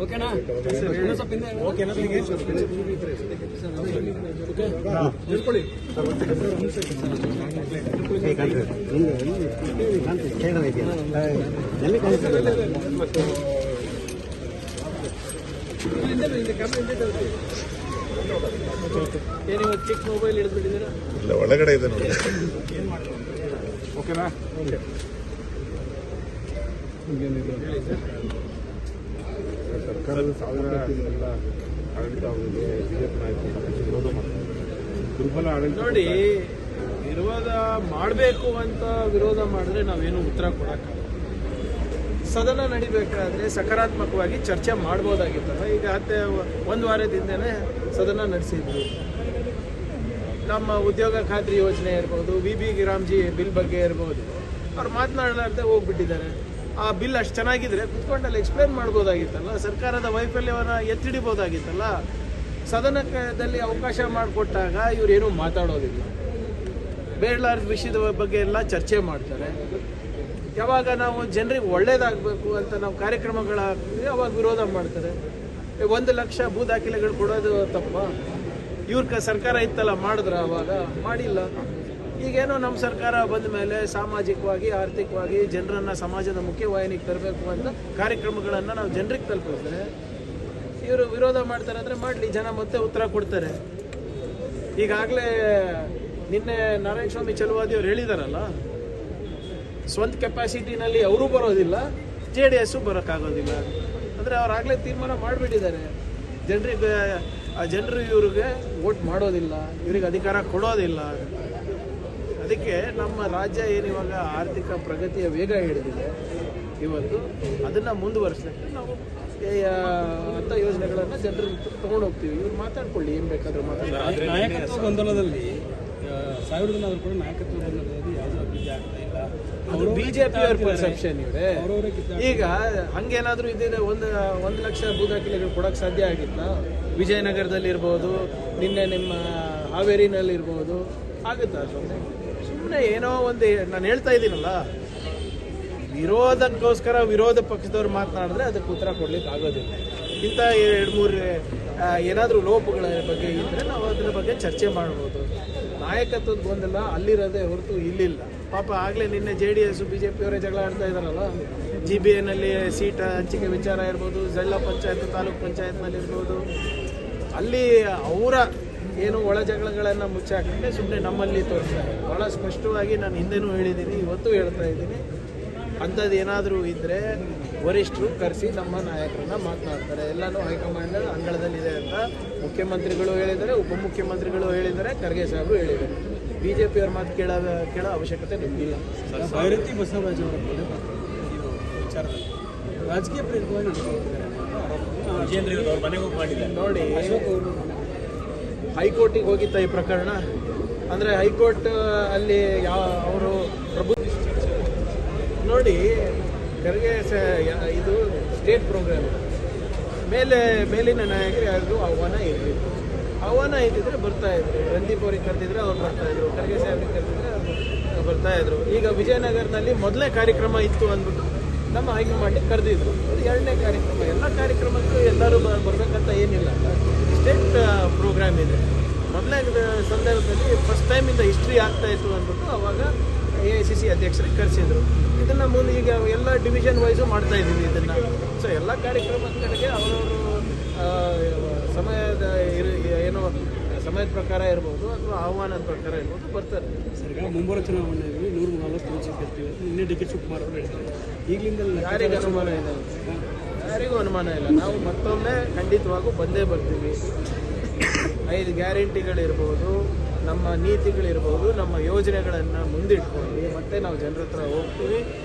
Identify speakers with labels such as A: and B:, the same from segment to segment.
A: ಓಕೆನಾ? ಏನಿವ ಚಿಕ್ಕ ಮೊಬೈಲ್ ಹಿಡಿದ್ಬಿಟ್ಟಿದ್ದೀರಾ?
B: ಇಲ್ಲ, ಒಳಗಡೆ ಇದೆ ನೋಡಿ.
A: ಓಕೆನಾ?
B: ಸರ್ಕಾರದ ಸಾವಿರ ಎಲ್ಲ ಆಡಳಿತ ಬಿಜೆಪಿ ನಾಯಕರು ವಿರೋಧ ಮಾಡ್ತಾರೆ. ದುರ್ಬಲ ಆಡಳಿತ
A: ನೋಡಿ, ವಿರೋಧ ಮಾಡಬೇಕು ಅಂತ ವಿರೋಧ ಮಾಡಿದ್ರೆ ನಾವೇನು ಉತ್ತರ ಕೊಡಕ್ಕಾಗಲ್ಲ. ಸದನ ನಡಿಬೇಕಾದ್ರೆ ಸಕಾರಾತ್ಮಕವಾಗಿ ಚರ್ಚೆ ಮಾಡ್ಬೋದಾಗಿತ್ತಲ್ಲ. ಈಗ ಒಂದು ವಾರದಿಂದನೇ ಸದನ ನಡೆಸಿದ್ವಿ. ನಮ್ಮ ಉದ್ಯೋಗ ಖಾತ್ರಿ ಯೋಜನೆ ಇರ್ಬೋದು, ವಿ ಗಿರಾಮ್ಜಿ ಬಿಲ್ ಬಗ್ಗೆ ಇರ್ಬೋದು, ಅವ್ರು ಮಾತನಾಡಲಾರ್ದೆ ಹೋಗ್ಬಿಟ್ಟಿದ್ದಾರೆ. ಆ ಬಿಲ್ ಅಷ್ಟು ಚೆನ್ನಾಗಿದ್ರೆ ಕುತ್ಕೊಂಡಲ್ಲಿ ಎಕ್ಸ್ಪ್ಲೇನ್ ಮಾಡ್ಬೋದಾಗಿತ್ತಲ್ಲ. ಸರ್ಕಾರದ ವೈಫಲ್ಯವನ್ನು ಎತ್ತಿಡಿಬೋದಾಗಿತ್ತಲ್ಲ. ಸದನದಲ್ಲಿ ಅವಕಾಶ ಮಾಡಿಕೊಟ್ಟಾಗ ಇವರೇನು ಮಾತಾಡೋದಿಲ್ಲ. ಬೇಡಲಾರ್ದ ವಿಷಯದ ಬಗ್ಗೆ ಎಲ್ಲ ಚರ್ಚೆ ಮಾಡ್ತಾರೆ. ಯಾವಾಗ ನಾವು ಜನರಿಗೆ ಒಳ್ಳೇದಾಗಬೇಕು ಅಂತ ನಾವು ಕಾರ್ಯಕ್ರಮಗಳಾಗ್ತೀವಿ ಅವಾಗ ವಿರೋಧ ಮಾಡ್ತಾರೆ. 1 ಲಕ್ಷ ಭೂ ದಾಖಲೆಗಳು ಕೊಡೋದು ತಪ್ಪ? ಇವ್ರ ಸರ್ಕಾರ ಇತ್ತಲ್ಲ, ಮಾಡಿದ್ರ? ಅವಾಗ ಮಾಡಿಲ್ಲ. ಈಗೇನೋ ನಮ್ಮ ಸರ್ಕಾರ ಬಂದ ಮೇಲೆ ಸಾಮಾಜಿಕವಾಗಿ ಆರ್ಥಿಕವಾಗಿ ಜನರನ್ನು ಸಮಾಜದ ಮುಖ್ಯವಾಹಿನಿಗೆ ತರಬೇಕು ಅಂತ ಕಾರ್ಯಕ್ರಮಗಳನ್ನು ನಾವು ಜನರಿಗೆ ತಲುಪಿದ್ರೆ ಇವರು ವಿರೋಧ ಮಾಡ್ತಾರೆ ಅಂದರೆ ಮಾಡಲಿ, ಜನ ಮತ್ತೆ ಉತ್ತರ ಕೊಡ್ತಾರೆ. ಈಗಾಗಲೇ ನಿನ್ನೆ ನಾರಾಯಣ ಸ್ವಾಮಿ ಚಲುವಾದಿ ಅವ್ರು ಹೇಳಿದಾರಲ್ಲ, ಸ್ವಂತ ಕೆಪಾಸಿಟಿನಲ್ಲಿ ಅವರು ಬರೋದಿಲ್ಲ, JDS ಬರೋಕ್ಕಾಗೋದಿಲ್ಲ ಅಂದರೆ ಅವರಾಗಲೇ ತೀರ್ಮಾನ ಮಾಡಿಬಿಟ್ಟಿದ್ದಾರೆ. ಜನರು ಇವ್ರಿಗೆ ವೋಟ್ ಮಾಡೋದಿಲ್ಲ, ಇವ್ರಿಗೆ ಅಧಿಕಾರ ಕೊಡೋದಿಲ್ಲ. ಅದಕ್ಕೆ ನಮ್ಮ ರಾಜ್ಯ ಏನಿವಾಗ ಆರ್ಥಿಕ ಪ್ರಗತಿಯ ವೇಗ ಹಿಡಿದಿದೆ ಇವತ್ತು, ಅದನ್ನು ಮುಂದುವರಿಸಲಿಕ್ಕೆ ನಾವು ಅಂಥ ಯೋಜನೆಗಳನ್ನು ಜನರು ತಗೊಂಡು ಹೋಗ್ತೀವಿ. ಇವ್ರು ಮಾತಾಡ್ಕೊಳ್ಳಿ, ಏನು ಬೇಕಾದರೂ ಮಾತಾಡ್ತಾರೆ.
C: ನಾಯಕತ್ವ ಗೊಂದಲದಲ್ಲಿ 1000 ಜನ ಕೂಡ ನಾಯಕತ್ವ ಗೊಂದಲದಲ್ಲಿ ಯಾವುದೂ ಅಭಿವೃದ್ಧಿ ಆಗ್ತಾ ಇಲ್ಲ.
A: ಅದು BJP ಅವ್ರ ಪರ್ಸೆಪ್ಷನ್ ಇದೆ. ಈಗ ಹಂಗೇನಾದರೂ ಇದ್ದಿದ್ರೆ 1 ಲಕ್ಷ ಭೂ ದಾಖಲೆಗಳು ಕೊಡೋಕ್ಕೆ ಸಾಧ್ಯ ಆಗಿತ್ತಾ? ವಿಜಯನಗರದಲ್ಲಿ ಇರ್ಬೋದು, ನಿನ್ನೆ ನಿಮ್ಮ ಹಾವೇರಿನಲ್ಲಿ ಇರ್ಬೋದು, ಆಗುತ್ತಾ? ಸುಮ್ಮನೆ ಏನೋ ಒಂದು ನಾನು ಹೇಳ್ತಾ ಇದ್ದೀನಲ್ಲ, ವಿರೋಧಕ್ಕೋಸ್ಕರ ವಿರೋಧ ಪಕ್ಷದವ್ರು ಮಾತನಾಡಿದ್ರೆ ಅದಕ್ಕೆ ಉತ್ತರ ಕೊಡ್ಲಿಕ್ಕೆ ಆಗೋದಿಲ್ಲ. ಇಂಥ 2-3 ಏನಾದರೂ ಲೋಪಗಳ ಬಗ್ಗೆ ಇದ್ದರೆ ನಾವು ಅದ್ರ ಬಗ್ಗೆ ಚರ್ಚೆ ಮಾಡ್ಬೋದು. ನಾಯಕತ್ವದ ಗೊಂದಲ ಅಲ್ಲಿರೋದೇ ಹೊರತು ಇಲ್ಲಿಲ್ಲ. ಪಾಪ ಆಗಲೇ ನಿನ್ನೆ JDS BJP ಅವರೇ ಜಗಳ ಆಡ್ತಾ ಇದ್ದಾರಲ್ಲ. GBAನಲ್ಲಿ ಸೀಟ್ ಹಂಚಿಕೆ ವಿಚಾರ ಇರ್ಬೋದು, ಜಿಲ್ಲಾ ಪಂಚಾಯತ್ ತಾಲೂಕ್ ಪಂಚಾಯತ್ನಲ್ಲಿ ಇರ್ಬೋದು, ಅಲ್ಲಿ ಅವರ ಏನು ಒಳ ಜಗಳಗಳನ್ನು ಮುಚ್ಚಾಕಂటే ಸುಮ್ಮನೆ ನಮ್ಮಲ್ಲಿ ತೋರಿಸ್ತಾರೆ. ಭಾಳ ಸ್ಪಷ್ಟವಾಗಿ ನಾನು ಹಿಂದೆನೂ ಹೇಳಿದ್ದೀನಿ, ಇವತ್ತು ಹೇಳ್ತಾ ಇದ್ದೀನಿ, ಅಂಥದ್ದು ಏನಾದರೂ ಇದ್ದರೆ ವರಿಷ್ಠರು ಕರೆಸಿ ನಮ್ಮ ನಾಯಕರನ್ನ ಮಾತನಾಡ್ತಾರೆ. ಎಲ್ಲನೂ ಹೈಕಮಾಂಡ್ ಅಂಗಳದಲ್ಲಿದೆ ಅಂತ ಮುಖ್ಯಮಂತ್ರಿಗಳು ಹೇಳಿದ್ದಾರೆ, ಉಪಮುಖ್ಯಮಂತ್ರಿಗಳು ಹೇಳಿದ್ದಾರೆ, ಖರ್ಗೆ ಸಾಹೇಬರು ಹೇಳಿದ್ದಾರೆ. BJP ಅವ್ರ ಮಾತು ಕೇಳೋ ಅವಶ್ಯಕತೆ ನಿಮಗಿಲ್ಲ.
C: ಭೈರತಿ ಬಸವರಾಜ್ ಅವರ ವಿಚಾರದಲ್ಲಿ ರಾಜಕೀಯ ಪ್ರೇರಿತವಾಗಿ
A: ನೋಡಿ, ಹೈಕೋರ್ಟಿಗೆ ಹೋಗಿತ್ತ ಈ ಪ್ರಕರಣ. ಅಂದರೆ ಹೈಕೋರ್ಟ್ ಅಲ್ಲಿ ಅವರು ನೋಡಿ, ಖರ್ಗೆ ಇದು ಸ್ಟೇಟ್ ಪ್ರೋಗ್ರಾಮ್, ಮೇಲಿನ ನಾಯಕರು ಯಾರಿಗೂ ಆಹ್ವಾನ ಇದ್ದಿದ್ರೆ ಬರ್ತಾ ಇದ್ರು. ರಂದೀಪ್ ಅವ್ರಿಗೆ ಕರೆದಿದ್ರೆ ಅವ್ರು ಬರ್ತಾ ಇದ್ರು, ಖರ್ಗೆ ಸಾಹೇಬ್ರಿಗೆ ಕರೆದಿದ್ರೆ ಅವ್ರು ಬರ್ತಾ ಇದ್ರು. ಈಗ ವಿಜಯನಗರದಲ್ಲಿ ಮೊದಲನೇ ಕಾರ್ಯಕ್ರಮ ಇತ್ತು ಅಂದ್ಬಿಟ್ಟು ನಮ್ಮ ಹೈಕಮಾಂಡಿಗೆ ಕರೆದಿದ್ರು. ಅದು 2ನೇ ಕಾರ್ಯಕ್ರಮ. ಎಲ್ಲ ಕಾರ್ಯಕ್ರಮಕ್ಕೂ ಎಲ್ಲರೂ ಬರ್ಬೇಕಂತ ಏನಿಲ್ಲ, ಸ್ಟೇಟ್ ಪ್ರೋಗ್ರಾಮ್ ಇದೆ. ಮೊದಲನೇ ಸಂದರ್ಭದಲ್ಲಿ ಫಸ್ಟ್ ಟೈಮ್ ಇಂದ ಹಿಸ್ಟ್ರಿ ಆಗ್ತಾ ಇತ್ತು ಅಂದ್ಬಿಟ್ಟು ಅವಾಗ AICC ಅಧ್ಯಕ್ಷರಿಗೆ ಕರೆಸಿದ್ರು. ಇದನ್ನು ಮುಂದೆ ಈಗ ಎಲ್ಲ ಡಿವಿಷನ್ ವೈಸು ಮಾಡ್ತಾ ಇದ್ದೀವಿ ಇದನ್ನು. ಸೊ ಎಲ್ಲ ಕಾರ್ಯಕ್ರಮದ ಕಡೆಗೆ ಅವರವರು ಸಮಯದ ಪ್ರಕಾರ ಇರ್ಬೋದು ಅಥವಾ ಆಹ್ವಾನದ ಪ್ರಕಾರ ಇರ್ಬೋದು ಬರ್ತಾರೆ.
C: ಸರ್, ಈಗ ಮುಂಬರುವ ಚುನಾವಣೆಯಲ್ಲಿ 140 ಸೀಟ್ ಗೆಲ್ತೀವಿ ನಿನ್ನೆ DK ಶಿವಕುಮಾರ್ ಅವರು ಹೇಳ್ತಾರೆ. ಈಗಲಿಂದ
A: ಯಾರಿಗೂ ಅನುಮಾನ ಇಲ್ಲ. ನಾವು ಮತ್ತೊಮ್ಮೆ ಖಂಡಿತವಾಗೂ ಬಂದೇ ಬರ್ತೀವಿ. 5 ಗ್ಯಾರಂಟಿಗಳಿರ್ಬೋದು, ನಮ್ಮ ನೀತಿಗಳಿರ್ಬೋದು, ನಮ್ಮ ಯೋಜನೆಗಳನ್ನು ಮುಂದಿಟ್ಕೊಂಡು ಮತ್ತೆ ನಾವು ಜನರ ಹತ್ರ ಹೋಗ್ತೀವಿ.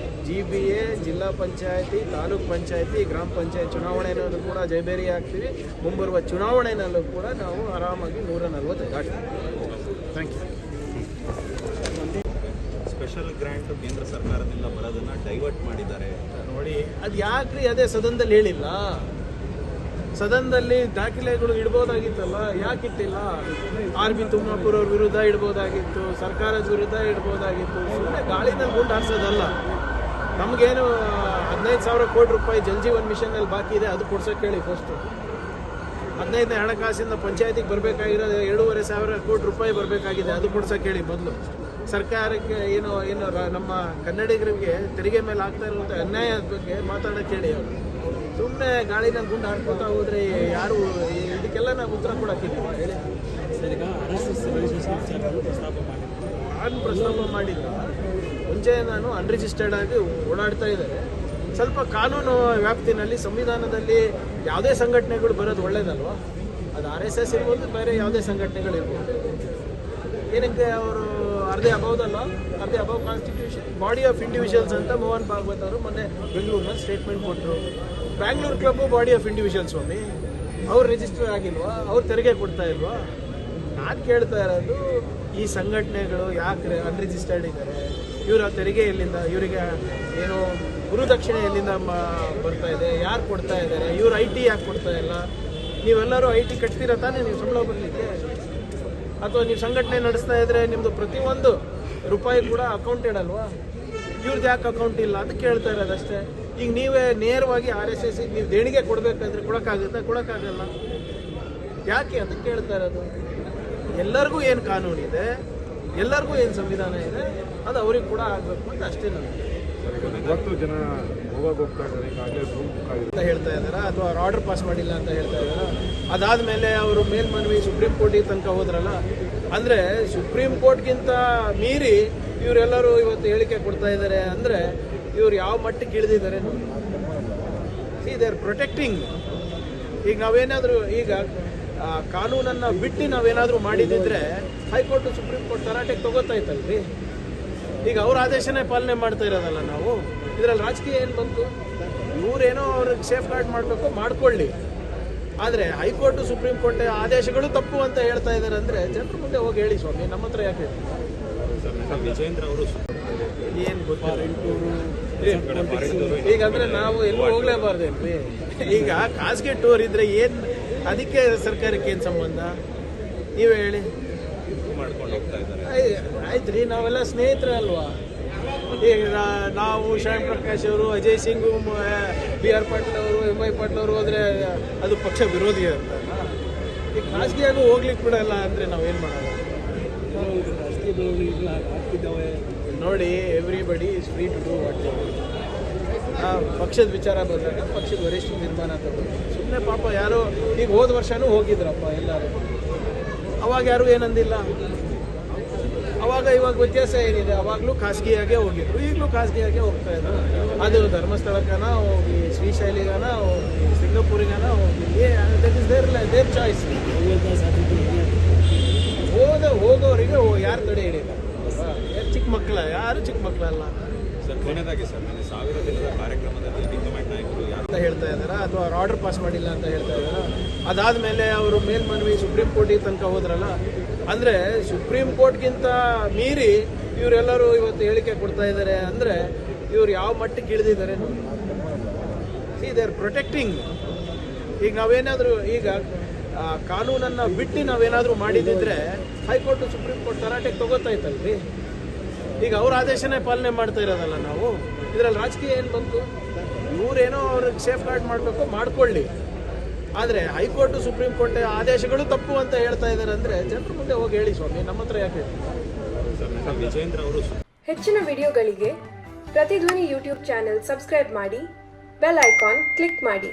A: GBA, ಜಿಲ್ಲಾ ಪಂಚಾಯತಿ, ತಾಲೂಕ್ ಪಂಚಾಯತಿ, ಗ್ರಾಮ ಪಂಚಾಯತ್ ಚುನಾವಣೆಯಲ್ಲೂ ಕೂಡ ಜಯಬೇರಿ ಆಗ್ತೀವಿ. ಮುಂಬರುವ ಚುನಾವಣೆಯಲ್ಲೂ ಕೂಡ ನಾವು ಆರಾಮಾಗಿ 140 ದಾಟ್ತೀವಿ. Thank you.
D: ಸ್ಪೆಷಲ್ ಗ್ರಾಂಟ್ ಕೇಂದ್ರ ಸರ್ಕಾರದಿಂದ ಬರೋದನ್ನು ಡೈವರ್ಟ್ ಮಾಡಿದ್ದಾರೆ
A: ನೋಡಿ, ಅದು ಯಾಕ್ರಿ ಅದೇ ಸದನದಲ್ಲಿ ಹೇಳಿಲ್ಲ? ಸದನದಲ್ಲಿ ದಾಖಲೆಗಳು ಇಡ್ಬೋದಾಗಿತ್ತಲ್ಲ, ಯಾಕೆ ಇಟ್ಟಿಲ್ಲ? ಆರ್ ಬಿ ತಿಮ್ಮಾಪುರ ಅವ್ರ ವಿರುದ್ಧ ಇಡ್ಬೋದಾಗಿತ್ತು, ಸರ್ಕಾರದ ವಿರುದ್ಧ ಇಡ್ಬೋದಾಗಿತ್ತು. ಸುಮ್ಮನೆ ಗಾಳಿನಲ್ಲಿ ಗುಂಡು ಹಾರಿಸೋದಲ್ಲ. ನಮಗೇನು 15,000 ಕೋಟಿ ರೂಪಾಯಿ ಜಲ್ ಜೀವನ್ ಮಿಷನ್ನಲ್ಲಿ ಬಾಕಿ ಇದೆ, ಅದು ಕೊಡ್ಸೋಕೆ ಹೇಳಿ ಫಸ್ಟು. 15ನೇ ಹಣಕಾಸಿಂದ ಪಂಚಾಯತಿಗೆ ಬರಬೇಕಾಗಿರೋದು 7,500 ಕೋಟಿ ರೂಪಾಯಿ ಬರಬೇಕಾಗಿದೆ, ಅದು ಕೊಡ್ಸೋಕೆ ಹೇಳಿ ಮೊದಲು. ಸರ್ಕಾರಕ್ಕೆ ಏನು ನಮ್ಮ ಕನ್ನಡಿಗರಿಗೆ ತೆರಿಗೆ ಮೇಲೆ ಆಗ್ತಾ ಇರುವಂಥ ಅನ್ಯಾಯದ ಬಗ್ಗೆ ಮಾತಾಡೋಕೆ ಹೇಳಿ. ಅವರು ಸುಮ್ಮನೆ ಗಾಳಿನಲ್ಲಿ ಗುಂಡು ಹಾಡ್ಕೊತಾ ಹೋದರೆ ಯಾರು ಇದಕ್ಕೆಲ್ಲ ನಾವು ಉತ್ತರ ಕೊಡೋಕ್ಕಿಲ್ವ ಹೇಳಿ?
C: ಸರ್, ಈಗ RSS ರಿಜಿಸ್ಟ್ರೇಷನ್ ವಿಚಾರವನ್ನು ಪ್ರಸ್ತಾಪ ಮಾಡಿದ್ರು.
A: ನಾನು ಪ್ರಸ್ತಾಪ ಮಾಡಿಲ್ಲ. ಮುಂಚೆ ನಾನು ಅನ್ರಿಜಿಸ್ಟರ್ಡ್ ಆಗಿ ಓಡಾಡ್ತಾ ಇದ್ದಾರೆ. ಸ್ವಲ್ಪ ಕಾನೂನು ವ್ಯಾಪ್ತಿನಲ್ಲಿ ಸಂವಿಧಾನದಲ್ಲಿ ಯಾವುದೇ ಸಂಘಟನೆಗಳು ಬರೋದು ಒಳ್ಳೇದಲ್ವಾ? ಅದು RSS ಇರ್ಬೋದು, ಬೇರೆ ಯಾವುದೇ ಸಂಘಟನೆಗಳಿರ್ಬೋದು. ಏನಕ್ಕೆ ಅವರು ಅರ್ಧೆ ಅಬೌದಲ್ಲ, are the above constitution body of individuals ಅಂತ ಮೋಹನ್ ಭಾಗವತ್ ಅವರು ಮೊನ್ನೆ ಬೆಂಗಳೂರಿನಲ್ಲಿ ಸ್ಟೇಟ್ಮೆಂಟ್ ಕೊಟ್ಟರು. Bangalore club body of individual ಸ್ವಾಮಿ, ಅವ್ರು ರಿಜಿಸ್ಟರ್ ಆಗಿಲ್ವಾ? ಅವ್ರು ತೆರಿಗೆ ಕೊಡ್ತಾ ಇಲ್ವಾ? ನಾನು ಕೇಳ್ತಾ ಇರೋದು, ಈ ಸಂಘಟನೆಗಳು ಯಾಕೆ ಅನ್ರಿಜಿಸ್ಟರ್ಡ್ ಇದ್ದಾರೆ? ಇವರ ತೆರಿಗೆ ಎಲ್ಲಿಂದ, ಇವರಿಗೆ ಏನು ಗುರುದಕ್ಷಿಣೆ ಎಲ್ಲಿಂದ ಬರ್ತಾ ಇದೆ? ಯಾರು ಕೊಡ್ತಾ ಇದ್ದಾರೆ? ಇವ್ರು IT ಯಾಕೆ ಕೊಡ್ತಾ ಇಲ್ಲ? ನೀವೆಲ್ಲರೂ IT ಕಟ್ತೀರ ತಾನೇ ನೀವು ಸಂಬಳ ಬರಲಿಕ್ಕೆ? ಅಥವಾ ನೀವು ಸಂಘಟನೆ ನಡೆಸ್ತಾ ಇದ್ರೆ ನಿಮ್ಮದು ಪ್ರತಿಯೊಂದು ರೂಪಾಯಿ ಕೂಡ ಅಕೌಂಟೆಡ್ ಅಲ್ವಾ? ಇವ್ರದ್ದು ಯಾಕೆ ಅಕೌಂಟ್ ಇಲ್ಲ ಅಂತ ಕೇಳ್ತಾ ಇರೋದಷ್ಟೇ. ಈಗ ನೀವೇ ನೇರವಾಗಿ RSS ನೀವು ದೇಣಿಗೆ ಕೊಡಬೇಕಂದ್ರೆ ಕೊಡೋಕ್ಕಾಗುತ್ತಾ? ಕೊಡೋಕ್ಕಾಗಲ್ಲ. ಯಾಕೆ ಅಂತ ಕೇಳ್ತಾ ಇರೋದು. ಎಲ್ಲರಿಗೂ ಏನು ಕಾನೂನಿದೆ, ಎಲ್ಲರಿಗೂ ಏನು ಸಂವಿಧಾನ ಇದೆ, ಅದು ಅವ್ರಿಗೆ ಕೂಡ ಆಗಬೇಕು ಅಂತ ಅಷ್ಟೇ ನನಗೆ
B: 30 ಜನ ಹೋಗ್ತಾ ಇದ್ದಾರೆ, ಈಗಾಗಲೇ
A: ಅಂತ ಹೇಳ್ತಾ ಇದ್ದಾರಾ? ಅಥವಾ ಅವ್ರು ಆರ್ಡರ್ ಪಾಸ್ ಮಾಡಿಲ್ಲ ಅಂತ ಹೇಳ್ತಾ ಇದ್ದಾರಾ? ಅದಾದಮೇಲೆ ಅವರು ಮೇಲ್ಮನವಿ ಸುಪ್ರೀಂ ಕೋರ್ಟಿಗೆ ತನಕ ಹೋದ್ರಲ್ಲ. ಅಂದರೆ ಸುಪ್ರೀಂ ಕೋರ್ಟ್ಗಿಂತ ಮೀರಿ ಇವರೆಲ್ಲರೂ ಇವತ್ತು ಹೇಳಿಕೆ ಕೊಡ್ತಾ ಇದ್ದಾರೆ. ಅಂದರೆ ಇವ್ರು ಯಾವ ಮಟ್ಟಕ್ಕೆ ಇಳಿದಿದ್ದಾರೆ ನೋಡಿ. They are protecting. ಈಗ ನಾವೇನಾದರೂ ಈಗ ಕಾನೂನನ್ನು ಬಿಟ್ಟು ನಾವೇನಾದರೂ ಮಾಡಿದಿದ್ರೆ ಹೈಕೋರ್ಟ್ ಸುಪ್ರೀಂ ಕೋರ್ಟ್ ತರಾಟೆಗೆ ತಗೋತಾ ಇತ್ತಲ್ರಿ. ಈಗ ಅವ್ರ ಆದೇಶನೇ ಪಾಲನೆ ಮಾಡ್ತಾ ಇರೋದಲ್ಲ ನಾವು. ಇದರಲ್ಲಿ ರಾಜಕೀಯ ಏನು ಬಂತು? ಇವರೇನೋ ಅವ್ರಿಗೆ ಸೇಫ್ ಗಾರ್ಡ್ ಮಾಡಬೇಕು, ಮಾಡ್ಕೊಳ್ಳಿ. ಆದರೆ ಹೈಕೋರ್ಟು ಸುಪ್ರೀಂ ಕೋರ್ಟ್ ಆದೇಶಗಳು ತಪ್ಪು ಅಂತ ಹೇಳ್ತಾ ಇದ್ದಾರೆ. ಅಂದರೆ ಜನರ ಮುಂದೆ ಹೋಗಿ ಹೇಳಿ ಸ್ವಾಮಿ, ನಮ್ಮ ಹತ್ರ ಯಾಕೆ
D: ವಿಜೇಂದ್ರ ಅವರು
A: ಏನು ಗೊತ್ತಿಲ್ಲ. ಈಗ ಅಂದರೆ ನಾವು ಎಲ್ಲೂ ಹೋಗ್ಲೇಬಾರ್ದೇನ್ರಿ? ಈಗ ಖಾಸಗಿ ಟೂರ್ ಇದ್ರೆ ಏನು, ಅದಕ್ಕೆ ಸರ್ಕಾರಕ್ಕೆ ಏನು ಸಂಬಂಧ? ನೀವೇ ಹೇಳಿ.
D: ಮಾಡ್ಕೊಂಡು ಹೋಗ್ತಾ ಇದ್ದಾರೆ.
A: ಆಯ್ತು ರೀ, ನಾವೆಲ್ಲ ಸ್ನೇಹಿತರೆ ಅಲ್ವಾ? ಈಗ ನಾವು ಶ್ಯಾಮ್ ಪ್ರಕಾಶ್ ಅವರು, ಅಜಯ್ ಸಿಂಗ್, BR ಪಾಟೀಲ್ ಅವರು, MI ಪಾಟೀಲ್ ಅವರು ಹೋದರೆ ಅದು ಪಕ್ಷ ವಿರೋಧಿ ಅಂತ. ಈಗ ಖಾಸಗಿಯಾಗೂ ಹೋಗ್ಲಿಕ್ಕೆ ಬಿಡಲ್ಲ ಅಂದರೆ ನಾವೇನು ಮಾಡೋಣ?
C: ರಾಜಕೀಯ ಬೆಳವಣಿಗೆಗಳು ಆಗ್ತಿದ್ದಾವೆ
A: ನೋಡಿ. Everybody is free to do what. ಪಕ್ಷದ ವಿಚಾರ ಬಂದಾಗ ಪಕ್ಷದ ವರಿಷ್ಠ ತೀರ್ಮಾನ ತಗೋದು. ಸುಮ್ಮನೆ ಪಾಪ ಯಾರೋ ಈಗ ಹೋದ ವರ್ಷನೂ ಹೋಗಿದ್ರಪ್ಪ ಎಲ್ಲರೂ, ಅವಾಗ ಯಾರು ಏನಂದಿಲ್ಲ. ಅವಾಗ ಇವಾಗ ವ್ಯತ್ಯಾಸ ಏನಿದೆ? ಅವಾಗಲೂ ಖಾಸಗಿಯಾಗೇ ಹೋಗಿದ್ರು, ಈಗಲೂ ಖಾಸಗಿಯಾಗೇ ಹೋಗ್ತಾ ಇದ್ರು. ಅದು ಧರ್ಮಸ್ಥಳಕ್ಕನ ಹೋಗಿ, ಶ್ರೀಶೈಲಿಗನ ಹೋಗಿ, ಸಿಂಗಾಪುರಿಗನ ಹೋಗಿ, ದಟ್ ಇಸ್ ದೇರ್ ಚಾಯ್ಸ್. ಹೋಗೋರಿಗೆ ಯಾರು ತಡೆ ಹಿಡಿಯಲ್ಲ. ಚಿಕ್ಕ ಮಕ್ಕಳ, ಯಾರು ಚಿಕ್ಕ ಮಕ್ಕಳಲ್ಲ.
D: ಸರ್, ಕೊನೆಯದಾಗಿ ಸರ್, ನಾನು 1000 ದಿನದ ಕಾರ್ಯಕ್ರಮದಲ್ಲಿ ಹೈಕಮಾಂಡ್ ನಾಯಕರು
A: ಅಂತ ಹೇಳ್ತಾ ಇದ್ದಾರಾ? ಅಥವಾ ಅವ್ರು ಆರ್ಡರ್ ಪಾಸ್ ಮಾಡಿಲ್ಲ ಅಂತ ಹೇಳ್ತಾ ಇದ್ದಾರಾ? ಅದಾದಮೇಲೆ ಅವರು ಮೇಲ್ಮನವಿ ಸುಪ್ರೀಂ ಕೋರ್ಟಿಗೆ ತನಕ ಹೋದ್ರಲ್ಲ. ಅಂದರೆ ಸುಪ್ರೀಂ ಕೋರ್ಟ್ಗಿಂತ ಮೀರಿ ಇವರೆಲ್ಲರೂ ಇವತ್ತು ಹೇಳಿಕೆ ಕೊಡ್ತಾ ಇದ್ದಾರೆ. ಅಂದರೆ ಇವ್ರು ಯಾವ ಮಟ್ಟಕ್ಕೆ ಇಳಿದಿದ್ದಾರೆ ನೋಡಿ. They are protecting. ಈಗ ನಾವೇನಾದರೂ ಈಗ ಕಾನೂನನ್ನು ಬಿಟ್ಟು ನಾವೇನಾದರೂ ಮಾಡಿದಿದ್ರೆ ಹೈಕೋರ್ಟ್ ಸುಪ್ರೀಂ ಕೋರ್ಟ್ ತರಾಟೆಗೆ ತಗೋತಾ ಇತ್ತಲ್ರಿ. ಈಗ ಅವ್ರ ಆದೇಶನೇ ಪಾಲನೆ ಮಾಡ್ತಾ ಇರೋದಲ್ಲ ನಾವು. ಇದರಲ್ಲಿ ರಾಜಕೀಯ ಏನು ಬಂತು? ಇವರೇನೋ ಅವ್ರಿಗೆ ಸೇಫ್ ಗಾರ್ಡ್ ಮಾಡಬೇಕು, ಮಾಡ್ಕೊಳ್ಳಿ. ಆದರೆ ಹೈಕೋರ್ಟು ಸುಪ್ರೀಂ ಕೋರ್ಟ್ ಆದೇಶಗಳು ತಪ್ಪು ಅಂತ ಹೇಳ್ತಾ ಇದ್ದಾರೆ. ಅಂದರೆ ಜನರ ಮುಂದೆ ಹೋಗಿ ಹೇಳಿ ಸ್ವಾಮಿ, ನಮ್ಮ ಹತ್ರ ಯಾಕೆ?
D: ವಿಜೇಂದ್ರ ಅವರು
E: ಹೆಚ್ಚಿನ ವಿಡಿಯೋಗಳಿಗೆ ಪ್ರತಿಧ್ವನಿ ಯೂಟ್ಯೂಬ್ ಚಾನೆಲ್ ಸಬ್ಸ್ಕ್ರೈಬ್ ಮಾಡಿ, ಬೆಲ್ ಐಕಾನ್ ಕ್ಲಿಕ್ ಮಾಡಿ.